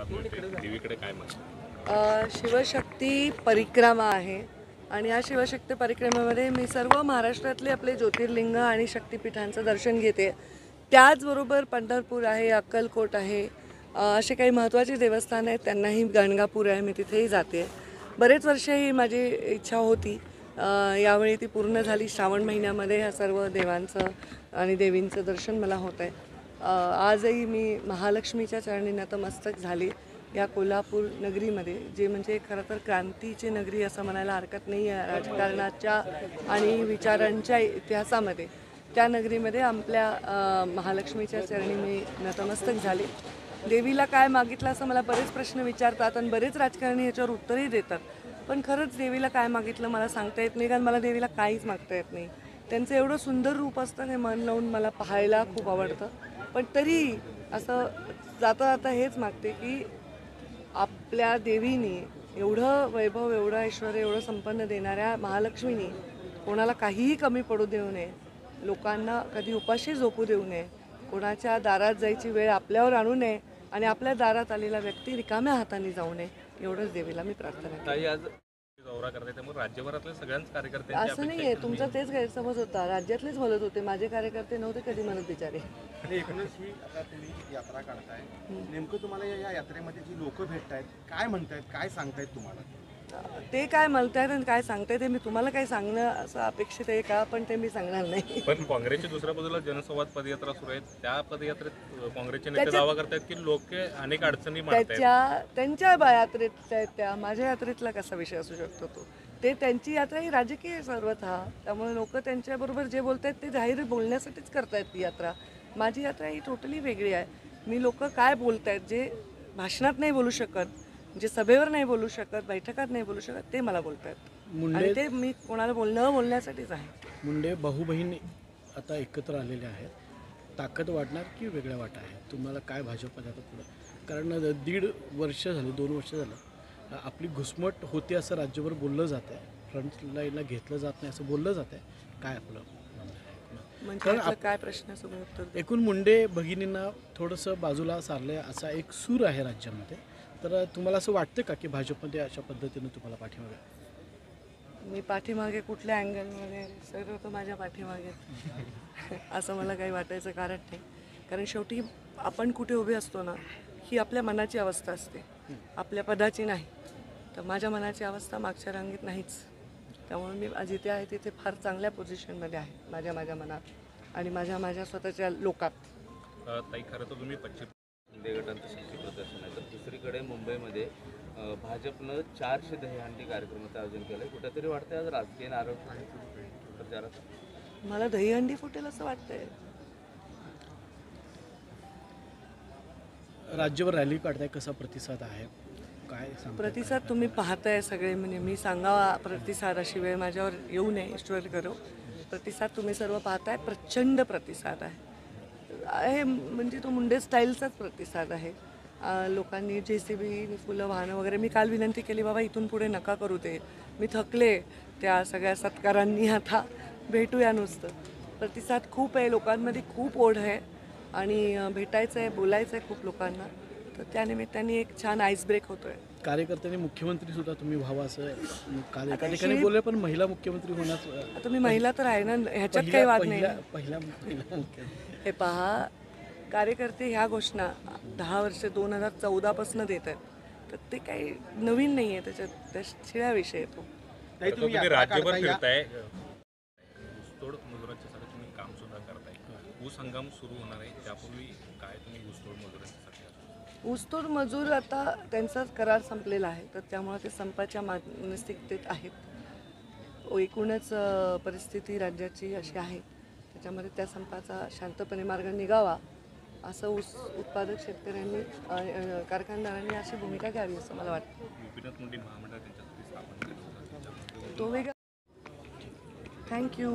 लाभ मिळते, देवीकडे काय मत? शिवशक्ती परिक्रमा आहे आणि या शिवशक्ती परिक्रमेमध्ये मी सर्व महाराष्ट्रातले आपले ज्योतिर्लिंग आणि शक्तिपीठांचं दर्शन घेते. त्याचबरोबर पंढरपूर आहे, अक्कलकोट आहे, असे काही महत्त्वाचे देवस्थान आहेत, त्यांनाही गाणगापूर आहे, मी तिथेही जाते. बरेच वर्ष ही माझी इच्छा होती, यावेळी ती पूर्ण झाली. श्रावण महिन्यामध्ये ह्या सर्व देवांचं आणि देवींचं दर्शन मला होत आहे. आजही मी महालक्ष्मीच्या चरणी नतमस्तक झाली या कोल्हापूर नगरीमध्ये, जे म्हणजे खरं तर क्रांतीची नगरी असं म्हणायला हरकत नाही आहे. राजकारणाच्या आणि विचारांच्या इतिहासामध्ये त्या नगरीमध्ये आपल्या महालक्ष्मीच्या चरणी मी नतमस्तक झाले. देवीला काय मागितलं असं मला बरेच प्रश्न विचारतात आणि बरेच राजकारणी याच्यावर उत्तरही देतात, पण खरंच देवीला काय मागितलं मला सांगता येत नाही, कारण मला देवीला काहीच मागता येत नाही. त्यांचं एवढं सुंदर रूप असतं, हे मन लावून मला पाहायला खूप आवडतं. पण तरी असं जाता जाता हेच मागते की आपल्या देवीने एवढं वैभव, एवढं ऐश्वर, एवढं संपन्न देणाऱ्या महालक्ष्मीने कोणाला काहीही कमी पडू देऊ नये, लोकांना कधी उपाशी झोपू देऊ नये, कोणाच्या दारात जायची वेळ आपल्यावर आणू नये आणि आपल्या दारात आलेला व्यक्ती रिकाम्या हाताने जाऊ नये, एवढंच देवीला मी प्रार्थना करते. आज दौरा करते त्यामुळे राज्यभरातल्या सगळ्यांच कार्यकर्त्यांची असं नाही आहे, तुमचा तेच गैरसमज होता. राज्यातलेच म्हणत होते, माझे कार्यकर्ते नव्हते कधी म्हणत बिचारे. आणि एकूणच ही आता तुम्ही यात्रा काढताय, नेमकं तुम्हाला या यात्रेमध्ये जी लोक भेटतायत, काय म्हणतायत, काय सांगतायत तुम्हाला? ते काय म्हणतायत आणि काय सांगताय ते मी तुम्हाला काय सांगणं असं अपेक्षित आहे का, पण ते मी सांगणार नाही. पण काँग्रेसच्या दुसऱ्या बाजूला जनसंवाद पदयात्रा सुरू आहे, त्या पदयात्रेत काँग्रेसचे नेते दावा करतात की लोक अनेक अडचणी मांडतायत. त्यांच्या यात्रेत त्या माझ्या यात्रेतला कसा विषय असू शकतो तो? ते त्यांची यात्रा ही राजकीय आहे सर्वथा, त्यामुळे लोक त्यांच्याबरोबर जे बोलत आहेत ते जाहीर बोलण्यासाठीच करतायत ती यात्रा. माझी यात्रा ही टोटली वेगळी आहे. मी लोक काय बोलत आहेत, जे भाषणात नाही बोलू शकत, जे सभेवर नाही बोलू शकत, बैठकात नाही बोलू शकत, ते मला बोलत आहेत आणि ते मी कोणाला बोलण्यासाठीच आहे. मुंडे भाऊ बहीण आता एकत्र आलेले आहेत, ताकद वाढणार की वेगळ्या वाटा आहे? तुम्हाला काय भाजपमध्ये आता पुढं, कारण 1.5 वर्ष झाले, 2 वर्ष झालं आपली घुसमट होते असं राज्यभर बोललं जात आहे, फ्रंट लाईनला घेतलं जात नाही असं बोललं जात आहे, काय आपलं म्हणजे काय प्रश्न? एकूण मुंडे भगिनींना थोडंसं बाजूला सारलं असा एक सूर आहे राज्यामध्ये, तर तुम्हाला असं वाटतं का की भाजपमध्ये अशा पद्धतीनं तुम्हाला पाठीमागे? मी पाठीमागे कुठल्या अँगलमध्ये? सगळं तर माझ्या पाठीमागे असं मला काही वाटायचं कारण नाही, कारण शेवटी आपण कुठे उभे असतो ना, ही आपल्या मनाची अवस्था असते, आपल्या पदाची नाही. तर माझ्या मनाची अवस्था मागच्या रांगेत नाहीच, त्यामुळे मी जिथे आहे तिथे फार चांगल्या पोझिशनमध्ये आहे माझ्या मनात आणि माझ्या स्वतःच्या लोकात. ताई, खरं तर तुम्ही पश्चिम गटांचं शक्ती प्रदर्शन आहे, तर दुसरीकडे मुंबईमध्ये भाजपनं 400 दहीहंडी कार्यक्रमाचं आयोजन केलं आहे. कुठेतरी वाटतं आज राजकीय नारळ प्रचारात मला दहीहंडी फुटेल असं वाटतंय. राज्यभर रॅली काढताय, कसा प्रतिसाद आहे, काय प्रतिसाद तुम्ही पाहताय सगळे, म्हणजे मी सांगावा प्रतिसाद अशी वेळ माझ्यावर येऊ नये, ईश्वर करो. प्रतिसाद तुम्ही सर्व पाहताय, प्रचंड प्रतिसाद आहे, म्हणजे तो मुंडे स्टाईलचाच प्रतिसाद आहे. लोकांनी JCB फुलं वाहनं वगैरे, मी काल विनंती केली बाबा इथून पुढे नका करू ते, मी थकले त्या सगळ्या सत्कारांनी, आता भेटूया नुसतं. प्रतिसाद खूप आहे, लोकांमध्ये खूप ओढ आहे आणि भेटायचं आहे, बोलायचं आहे खूप लोकांना, तर त्यानिमित्ताने एक छान आईस ब्रेक होतो आहे. कार्यकर्त्यांनी मुख्यमंत्री सुद्धा तुम्ही व्हावं असं काल एका ठिकाणी बोलले, पण महिला मुख्यमंत्री होणार. आता मी महिला तर आहे ना, ह्याच्यात काही वाद नाही. पहिला हे पहा, कार्यकर्ते ह्या घोषणा 10 वर्ष 2014 देत आहेत, तर ते काही नवीन नाही आहे, त्याच्यात शिळा विषय येतो. तुम्ही राज्यभर फिरताय, ऊसतोड मजुरांच्यासाठी तुम्ही काम सुद्धा करताय, ऊस हंगाम सुरू होणार आहे, त्यापूर्वी काय तुम्ही ऊसतोड मजुरांच्यासाठी? ऊसतोड मजूर आता त्यांचा करार संपलेला आहे, तर त्यामुळे ते संपाच्या मानसिकतेत आहेत. एकूणच परिस्थिती राज्याची अशी आहे, त्याच्यामध्ये त्या संपाचा शांतपणे मार्ग निघावा असं ऊस उत्पादक शेतकऱ्यांनी, कारखानदारांनी अशी भूमिका घ्यावी असं मला वाटतं. गोपीनाथ मुंडे महामंडळ त्यांच्यासाठी स्थापन केलं, तो वेगळा. थँक्यू.